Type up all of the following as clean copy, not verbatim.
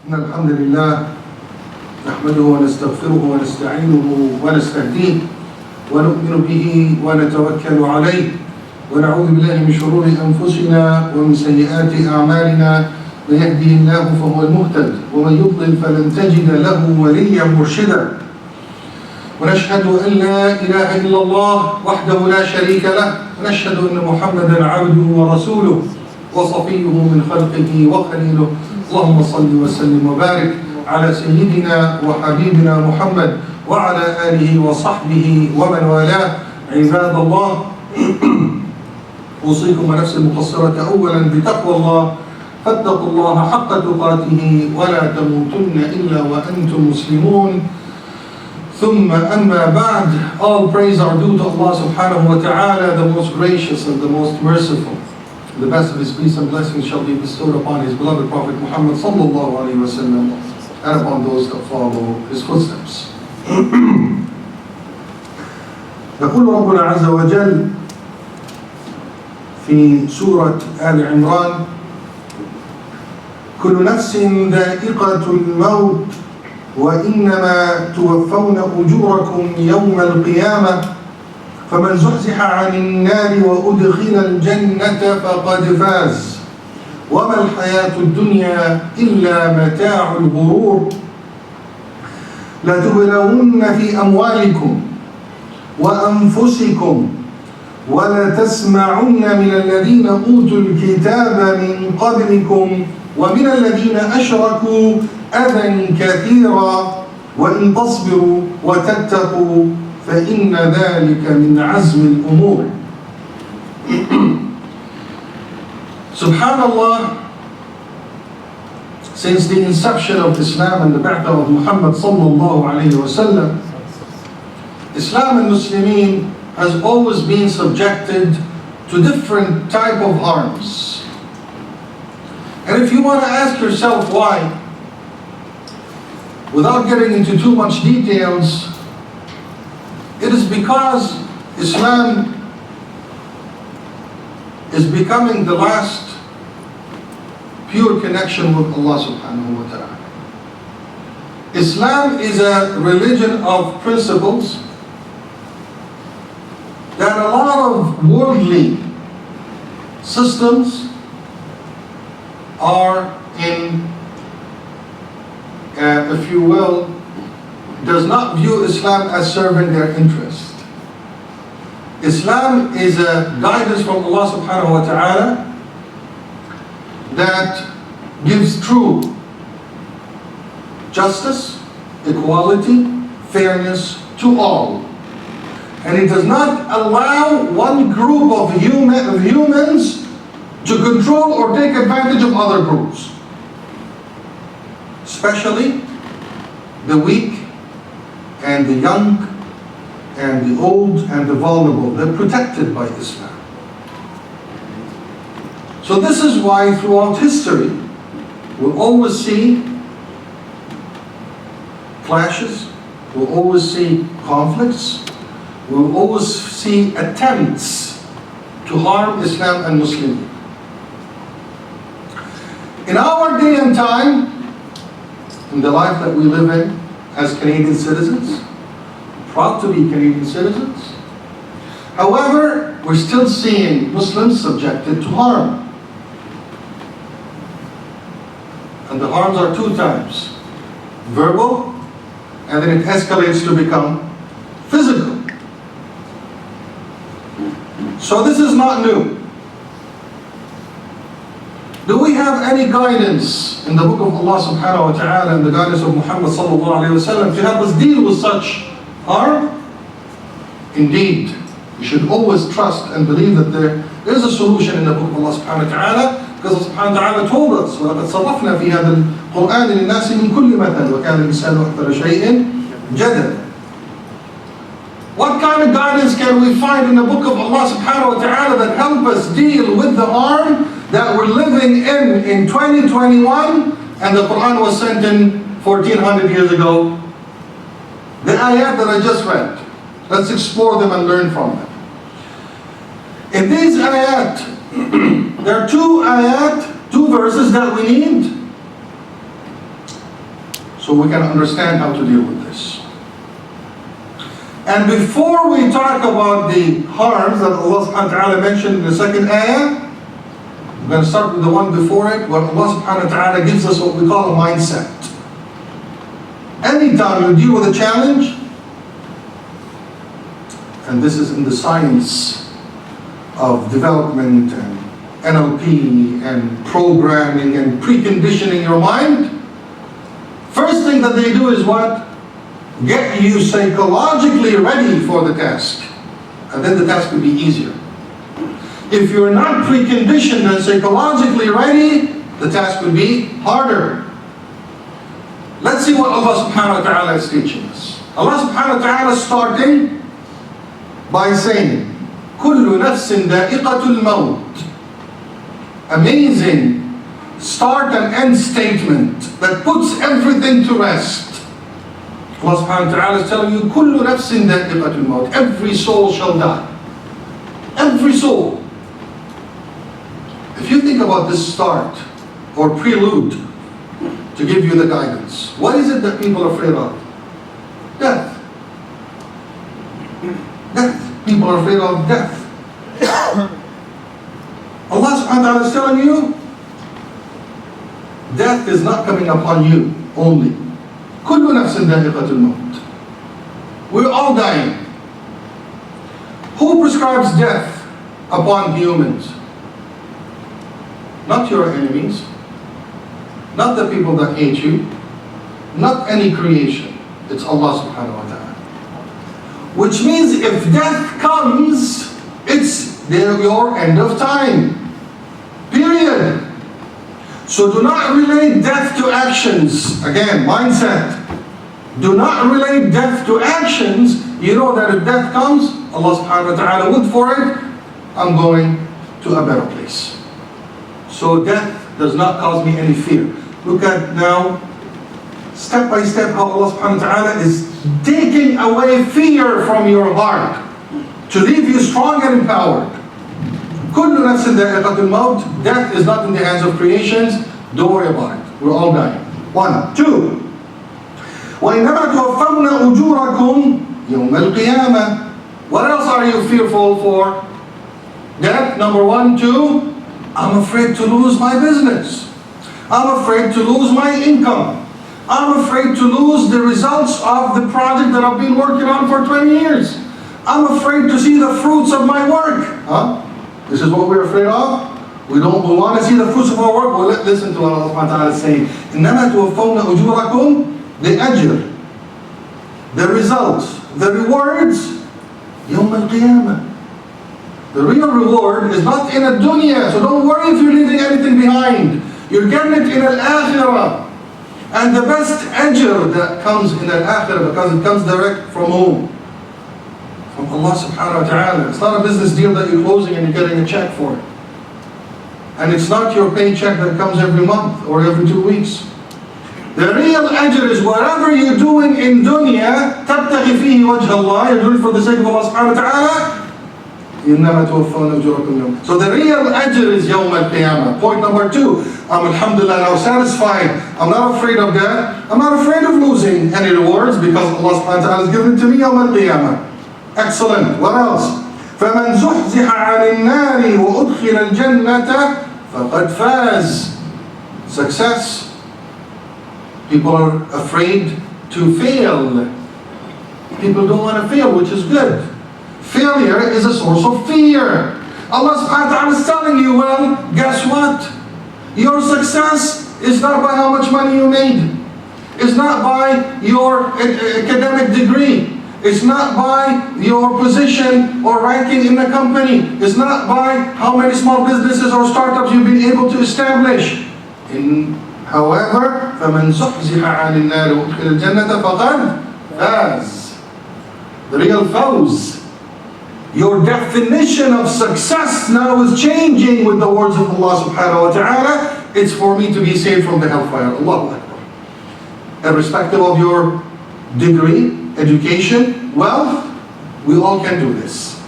إن الحمد لله نحمده ونستغفره ونستعينه ونستهديه ونؤمن به ونتوكل عليه ونعوذ بالله من شرور أنفسنا ومن سيئات أعمالنا. من يهده الله فهو المهتد ومن يضلل فلن تجد له وليا مرشدا. ونشهد أن لا إله إلا الله وحده لا شريك له ونشهد أن محمدا عبده ورسوله وصفيه من خلقه وخليله. اللهم صل وسلم وبارك على سيدنا وحبيبنا محمد وعلى آله وصحبه ومن والاه. عباد الله، أوصيكم ونفسي المقصرة أولا بتقوى الله، فاتقوا الله حق تقاته ولا تموتن إلا وأنتم مسلمون. ثم أما بعد, all praise are due to Allah subhanahu wa ta'ala, the most gracious and the most merciful. The best of His peace and blessings shall be bestowed upon His beloved Prophet Muhammad sallallahu alayhi wa sallam and upon those that follow His footsteps. يقول ربنا عز وجل في سورة آل عمران: كل نفس ذائقة الموت وإنما توفون أجوركم يوم القيامة فمن زحزح عن النار وأدخل الجنة فقد فاز وما الحياة الدنيا إلا متاع الغرور. لتبلون في أموالكم وأنفسكم ولتسمعن من الذين أوتوا الكتاب من قبلكم ومن الذين أشركوا أذى كثيرا وإن تصبروا وتتقوا فإن ذلك من عزم الأمور. Subhanallah, since the inception of Islam and the Ba'athah of Muhammad sallallahu alayhi wa sallam, Islam and Muslimin has always been subjected to different type of harms. And if you want to ask yourself why, without getting into too much details, it is because Islam is becoming the last pure connection with Allah subhanahu wa ta'ala. Islam is a religion of principles that a lot of worldly systems are in, if you will, does not view Islam as serving their interest. Islam is a guidance from Allah subhanahu wa ta'ala that gives true justice, equality, fairness to all. And it does not allow one group of humans to control or take advantage of other groups, especially the weak and the young and the old and the vulnerable. They're protected by Islam. So this is why throughout history we'll always see clashes, we'll always see conflicts, we'll always see attempts to harm Islam and Muslims. In our day and time, in the life that we live in as Canadian citizens, proud to be Canadian citizens, however, we're still seeing Muslims subjected to harm. And the harms are two types: verbal, and then it escalates to become physical. So this is not new. Do we have any guidance in the book of Allah subhanahu wa ta'ala and the guidance of Muhammad sallallahu alayhi wa sallam to help us deal with such harm? Indeed, we should always trust and believe that there is a solution in the book of Allah subhanahu wa ta'ala, because Allah subhanahu wa ta'ala told us: وَلَقَدْ صَرَّفْنَا فِي هَذَا الْقُرْآنِ لِلنَّاسِ مِنْ كُلِّ مَثَلٍ وَكَانَ الْإِنسَانُ أَكْثَرَ شَيْءٍ جَدَلًا. What kind of guidance can we find in the book of Allah subhanahu wa ta'ala that help us deal with the harm that we're living in 2021 and the Quran was sent in 1400 years ago? The ayat that I just read, let's explore them and learn from them. In these ayat, there are two verses that we need so we can understand how to deal with this. And before we talk about the harms that Allah subhanahu wa ta'ala mentioned in the second ayah, we're going to start with the one before it, where Allah subhanahu wa ta'ala gives us what we call a mindset. Anytime you deal with a challenge, and this is in the science of development and NLP and programming and preconditioning your mind, first thing that they do is what? Get you psychologically ready for the task. And then the task will be easier. If you're not preconditioned and psychologically ready, the task will be harder. Let's see what Allah subhanahu wa ta'ala is teaching us. Allah subhanahu wa ta'ala is starting by saying, كُلُّ نَفْسٍ ذَائِقَةُ الْمَوْتِ. Amazing start and end statement that puts everything to rest. Allah subhanahu wa ta'ala is telling you, كُلُّ نَفْسٍ ذَائِقَةُ الْمَوْتِ. Every soul shall die. Every soul. If you think about this start or prelude to give you the guidance, what is it that people are afraid of? Death. Death. People are afraid of death. Allah subhanahu wa ta'ala is telling you, death is not coming upon you only. كُلُّ نَفْسٍ ذَائِقَةُ الْمَوْتِ. We're all dying. Who prescribes death upon humans? Not your enemies, not the people that hate you, not any creation. It's Allah subhanahu wa ta'ala. Which means if death comes, it's your end of time. Period. So do not relate death to actions. Again, mindset. Do not relate death to actions. You know that if death comes, Allah subhanahu wa ta'ala would for it, I'm going to a better place. So death does not cause me any fear. Look at now, step by step, how Allah subhanahu wa ta'ala is taking away fear from your heart to leave you strong and empowered. كُلُّ نَفْسٍ ذَائِقَةُ الْمَوْتِ. Death is not in the hands of creations. Don't worry about it. We're all dying. 1. 2. وَإِنَّمَا تُوَفَّوْنَ أُجُورَكُمْ يَوْمَ الْقِيَامَةِ. What else are you fearful for? Death, number 1. 2. I'm afraid to lose my business. I'm afraid to lose my income. I'm afraid to lose the results of the project that I've been working on for 20 years. I'm afraid to see the fruits of my work. Huh? This is what we're afraid of? We want to see the fruits of our work? Well, listen to what Allah subhanahu wa ta'ala is saying. إِنَّمَا تُوَفَّوْنَ أُجُورَكُمْ. The ajr, the results, the rewards, يَوْمَ الْقِيَامَةِ. The real reward is not in a dunya, so don't worry if you're leaving anything behind. You're getting it in al-akhirah. And the best ajr that comes in al-akhirah, because it comes direct from whom? From Allah subhanahu wa ta'ala. It's not a business deal that you're closing and you're getting a check for it. And it's not your paycheck that comes every month or every 2 weeks. The real ajr is whatever you're doing in dunya, تَبْتَغِي فِيهِ وَجْهَ اللَّهِ. You're doing it for the sake of Allah subhanahu wa ta'ala. إِنَّمَا تُوَفَّوْنَ أُجُورَكُمْ يَوْمَ. So the real ajr is يَوْمَ الْقِيَامَةِ. Point number 2. I'm alhamdulillah now satisfied. I'm not afraid of that. I'm not afraid of losing any rewards because Allah subhanahu wa ta'ala has given it to me يَوْمَ الْقِيَامَةِ. Excellent. What else? فَمَنْ زُحْزِحَ عَنِ النَّارِ وَأُدْخِلَ الْجَنَّةَ فَقَدْ فَازَ. Success. People are afraid to fail. People don't want to fail, which is good. Failure is a source of fear. Allah subhanahu wa ta'ala is telling you, well, guess what? Your success is not by how much money you made. It's not by your academic degree. It's not by your position or ranking in the company. It's not by how many small businesses or startups you've been able to establish. However, فَمَنْ زُحْزِحَ عَنِ النَّارِ وَأُدْخِلَ الْجَنَّةَ فَقَدْ فَازَ. The real fawz. Your definition of success now is changing with the words of Allah subhanahu wa ta'ala. It's for me to be saved from the hellfire. Allahu Akbar. Irrespective of your degree, education, wealth, we all can do this.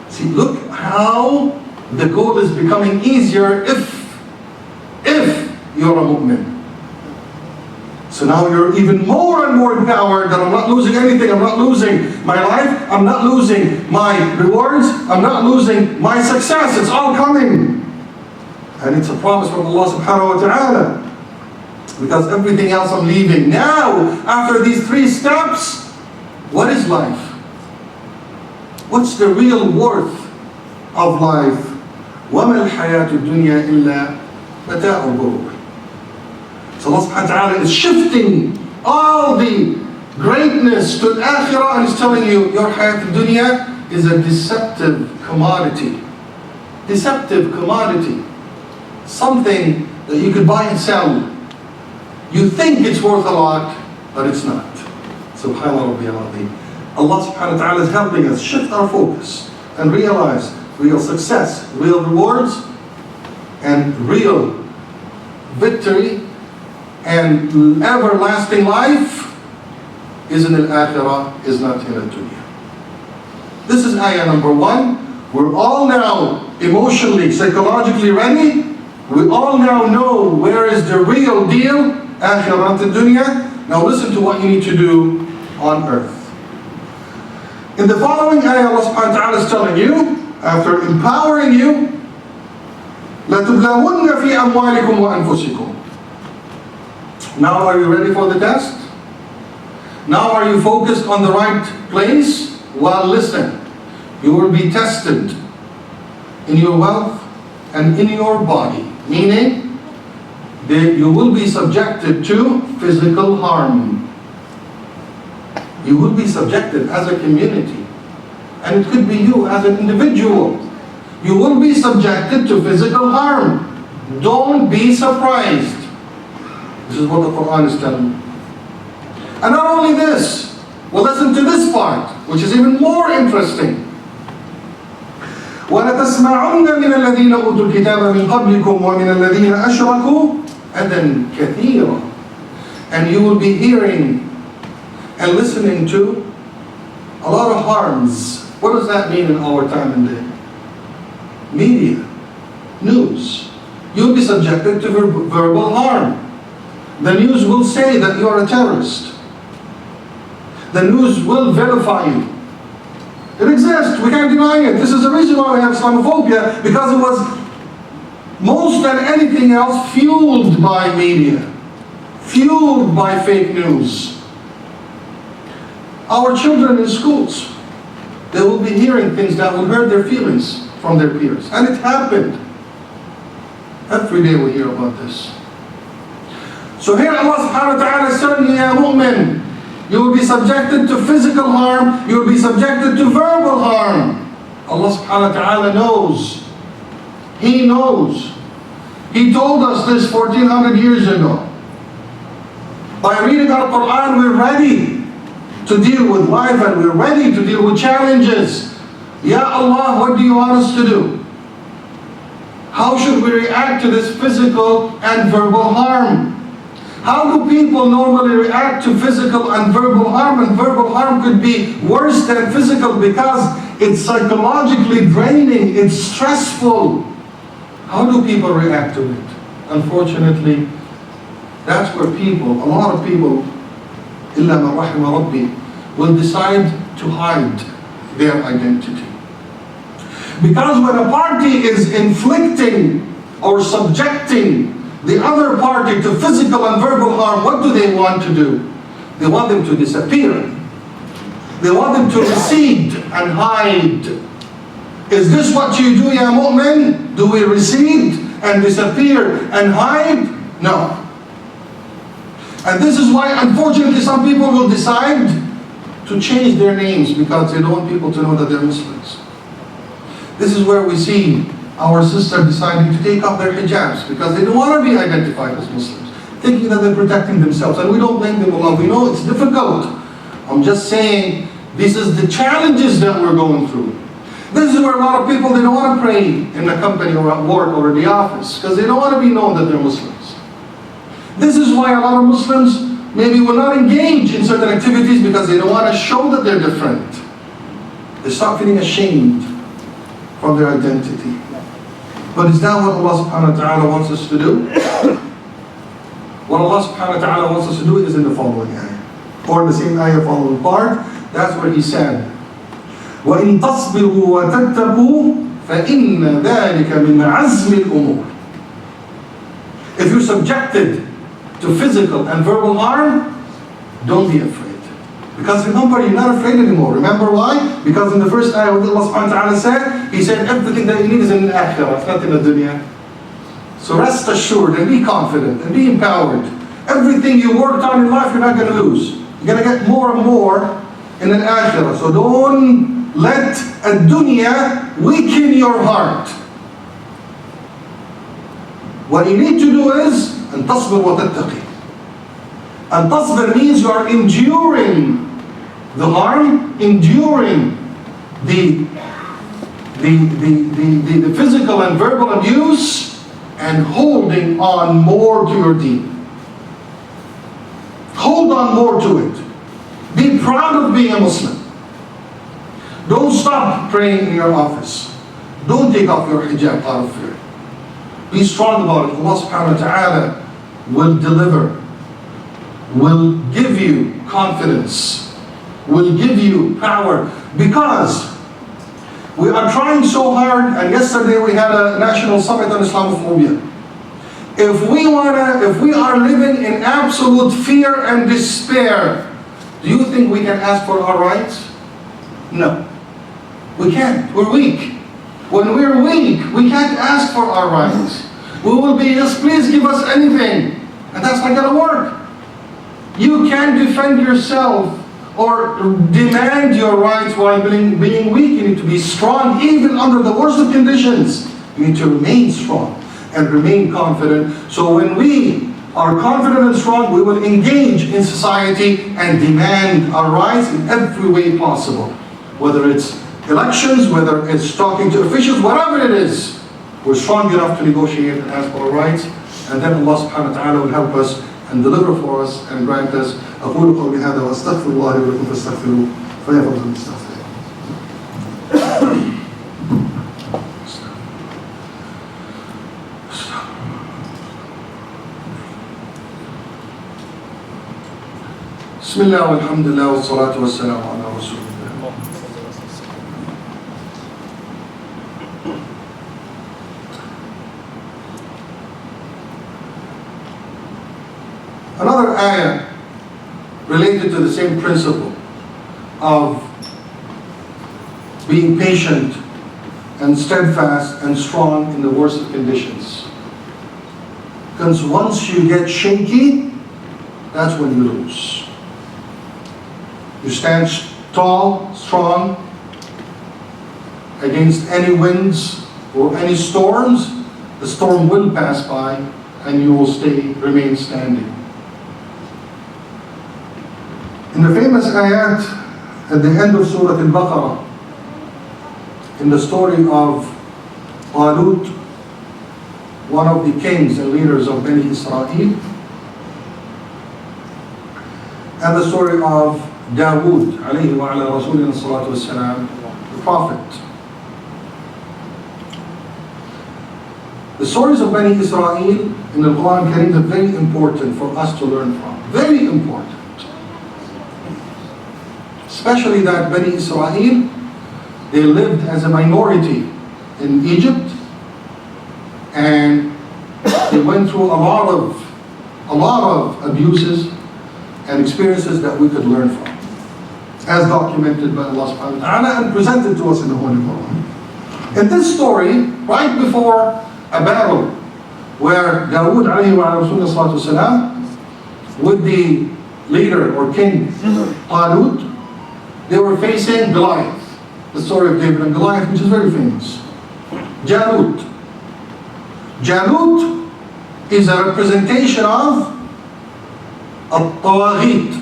See, look how the goal is becoming easier if you're a mu'min. So now you're even more and more empowered that I'm not losing anything. I'm not losing my life. I'm not losing my rewards. I'm not losing my success. It's all coming. And it's a promise from Allah subhanahu wa ta'ala. Because everything else I'm leaving. Now, after these 3 steps, what is life? What's the real worth of life? وَمَا الْحَيَاةُ الدُّنْيَا إِلَّا مَتَاعُ الْغُرُورِ. So Allah subhanahu wa ta'ala is shifting all the greatness to al-akhirah and is telling you your hayat al-dunya is a deceptive commodity. Deceptive commodity. Something that you could buy and sell. You think it's worth a lot, but it's not. Subhanallah Rabbil Azim. Allah subhanahu wa ta'ala is helping us shift our focus and realize real success, real rewards, and real victory and everlasting life is in al-akhirah, is not in al-dunya. This is ayah number 1. We're all now emotionally, psychologically ready. We all now know where is the real deal, akhirah al-dunya. Now listen to what you need to do on earth. In the following ayah, Allah subhanahu wa ta'ala is telling you, after empowering you, لَتُبْلَوُنَّ فِي أَمْوَالِكُمْ وَأَنفُسِكُمْ. Now are you ready for the test? Now are you focused on the right place? Well, listen. You will be tested in your wealth and in your body. Meaning, that you will be subjected to physical harm. You will be subjected as a community. And it could be you as an individual. You will be subjected to physical harm. Don't be surprised. This is what the Quran is telling you. And not only this, well, listen to this part, which is even more interesting. وَلَتَسْمَعُنَّ مِنَ الَّذِينَ أُوتُوا الْكِتَابَ مِنْ قَبْلِكُمْ وَمِنَ الَّذِينَ أَشْرَكُوا أَذًى كَثِيرًا. And you will be hearing and listening to a lot of harms. What does that mean in our time and day? Media, news. You'll be subjected to verbal harm. The news will say that you are a terrorist. The news will vilify you. It exists, we can't deny it. This is the reason why we have Islamophobia, because it was most than anything else fueled by media, fueled by fake news. Our children in schools, they will be hearing things that will hurt their feelings from their peers. And it happened. Every day we hear about this. So here Allah subhanahu wa ta'ala is telling you, ya mu'min, you will be subjected to physical harm, you will be subjected to verbal harm. Allah subhanahu wa ta'ala knows. He knows. He told us this 1400 years ago. By reading our Quran, we're ready to deal with life and we're ready to deal with challenges. Ya Allah, what do you want us to do? How should we react to this physical and verbal harm? How do people normally react to physical and verbal harm? And verbal harm could be worse than physical because it's psychologically draining, it's stressful. How do people react to it? Unfortunately, that's where people, a lot of people, إِلَّا مَنْ رَحِمَ رَبِّي, will decide to hide their identity. Because when a party is inflicting or subjecting the other party to physical and verbal harm, what do they want to do? They want them to disappear. They want them to recede and hide. Is this what you do, ya mu'min? Do we recede and disappear and hide? No. And this is why, unfortunately, some people will decide to change their names because they don't want people to know that they're Muslims. This is where we see our sisters deciding to take off their hijabs because they don't want to be identified as Muslims, thinking that they're protecting themselves. And we don't blame them, Allah. We know it's difficult. I'm just saying, this is the challenges that we're going through. This is where a lot of people, they don't want to pray in a company or at work or in the office because they don't want to be known that they're Muslims. This is why a lot of Muslims maybe will not engage in certain activities because they don't want to show that they're different. They start feeling ashamed from their identity. But is that what Allah subhanahu wa ta'ala wants us to do? What Allah subhanahu wa ta'ala wants us to do is in the following ayah. Or the same ayah following part. That's where He said, وَإِن تَصْبِرُوا وَتَتَّقُوا فَإِنَّ ذَلِكَ مِنْ عَزْمِ الْأُمُورِ. If you're subjected to physical and verbal harm, don't be afraid. Because remember, you're not afraid anymore. Remember why? Because in the first ayah what Allah subhanahu wa ta'ala said, He said everything that you need is in the akhirah, it's not in the dunya. So rest assured and be confident and be empowered. Everything you worked on in life, you're not going to lose. You're going to get more and more in the akhirah. So don't let a dunya weaken your heart. What you need to do is أن تصبر وتتقي. And tasbir means you are enduring the harm, enduring the physical and verbal abuse, and holding on more to your deen. Hold on more to it. Be proud of being a Muslim. Don't stop praying in your office. Don't take off your hijab out of fear. Be strong about it. Allah subhanahu wa ta'ala will deliver, will give you confidence, will give you power, because we are trying so hard. And yesterday we had a national summit on Islamophobia. If we are living in absolute fear and despair, do you think we can ask for our rights? No. We can't. We're weak. When we're weak, we can't ask for our rights. We will be, yes, please give us anything. And that's not going to work. You can't defend yourself or demand your rights while being weak. You need to be strong even under the worst of conditions. You need to remain strong and remain confident. So when we are confident and strong, we will engage in society and demand our rights in every way possible. Whether it's elections, whether it's talking to officials, whatever it is, we're strong enough to negotiate and ask for our rights. And then Allah subhanahu wa ta'ala will help us and deliver for us and grant us. أقول قولي هذا وأستغفر الله لي ولكم فاستغفروه فيا فوز المستغفرين. بسم الله والحمد لله والصلاة والسلام على رسول الله. Another ayah related to the same principle of being patient and steadfast and strong in the worst of conditions. Because once you get shaky, that's when you lose. You stand tall, strong against any winds or any storms, the storm will pass by and you will remain standing. In the famous ayat at the end of Surah Al-Baqarah, in the story of Talut, one of the kings and leaders of Bani Israel, and the story of Dawood, alayhi wa ala rasulina salatu wassalam, the prophet. The stories of Bani Israel in the Quran Kareem are very important for us to learn from. Very important. Especially that Bani Israel, they lived as a minority in Egypt, and they went through a lot of abuses and experiences that we could learn from, as documented by Allah subhanahu wa ta'ala and presented to us in the Holy Quran. In this story, right before a battle where Dawood alayhi wa sallam with the leader or king Talut, they were facing Goliath, the story of David and Goliath, which is very famous. Jalut is a representation of al-tawaghit,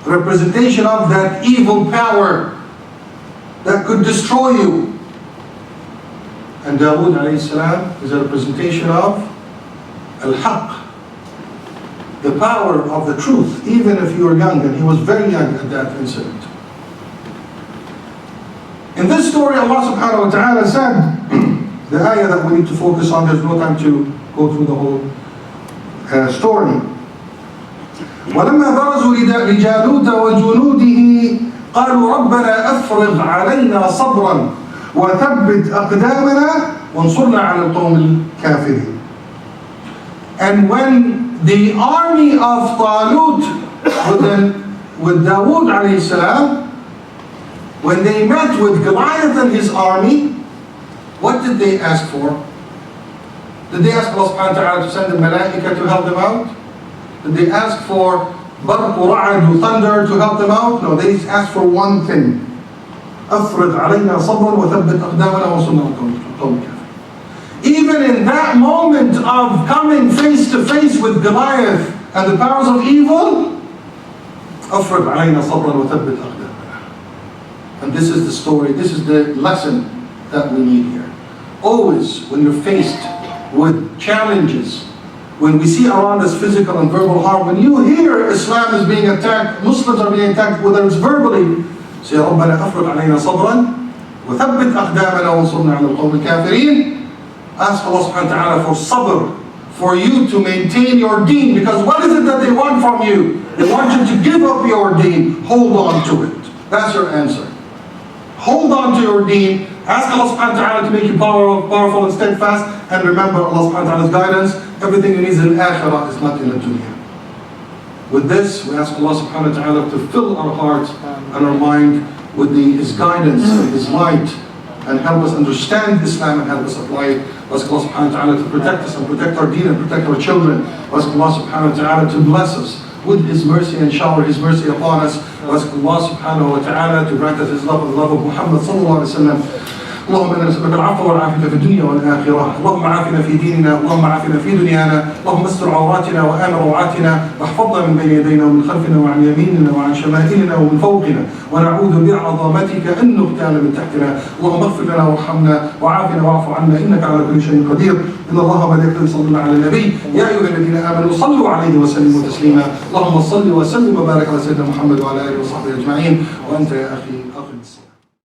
representation of that evil power that could destroy you. And Dawood alayhi salam is a representation of al-haq, the power of the truth, even if you are young, and he was very young at that incident. In this story, Allah subhanahu wa ta'ala said, the ayah that we need to focus on, there's no time to go through the whole story. ولما برزوا لجالوت وجنوده قالوا ربنا أفرغ علينا صبرا وثبت أقدامنا وانصرنا على القوم الكافرين. And when the army of Talut with Dawood alayhi salam, when they met with Goliath and his army, what did they ask for? Did they ask Allah subhanahu wa ta'ala to send the malaika to help them out? Did they ask for barq ra'ad, thunder to help them out? No, they asked for one thing. أفرغ علينا صبرا وثبت أقدامنا وانصرنا على القوم الكافرين. Even in that moment of coming face to face with Goliath and the powers of evil, أفرغ علينا صبرا وثبت أقدامنا. And this is the story, this is the lesson that we need here. Always when you're faced with challenges, when we see around us physical and verbal harm, when you hear Islam is being attacked, Muslims are being attacked, whether it's verbally, say ربنا أفرغ علينا صبرا وثبت أقدامنا وانصرنا على القوم الكافرين. Ask Allah subhanahu wa ta'ala for sabr, for you to maintain your deen, because what is it that they want from you? They want you to give up your deen. Hold on to it. That's your answer. Hold on to your deen. Ask Allah subhanahu wa ta'ala to make you powerful and steadfast, and remember Allah subhanahu wa ta'ala's guidance. Everything you need is in akhirah, is not in the dunya. With this, we ask Allah subhanahu wa ta'ala to fill our hearts and our mind with His guidance, with His light, and help us understand Islam and help us apply it. We ask Allah subhanahu wa ta'ala to protect us and protect our deen and protect our children. We ask Allah subhanahu wa ta'ala to bless us with His mercy and shower His mercy upon us. We ask Allah subhanahu wa ta'ala to grant us His love and the love of Muhammad sallallahu alayhi wa sallam. اللهم انا نسالك العفو والعافيه في الدنيا والاخره، اللهم عافنا في ديننا، اللهم عافنا في دنيانا، اللهم استر عوراتنا وآمن روعاتنا، واحفظنا من بين يدينا ومن خلفنا وعن يميننا وعن شمائلنا ومن فوقنا، ونعوذ بعظمتك ان نغتال من تحتنا، اللهم اغفر لنا وارحمنا وعافنا واعف عنا انك على كل شيء قدير. ان الله وملائكته يصلون على النبي، يا ايها الذين امنوا صلوا عليه وسلموا تسليما، اللهم صل وسلم وبارك على سيدنا محمد وعلى اله وصحبه اجمعين. وانت يا اخي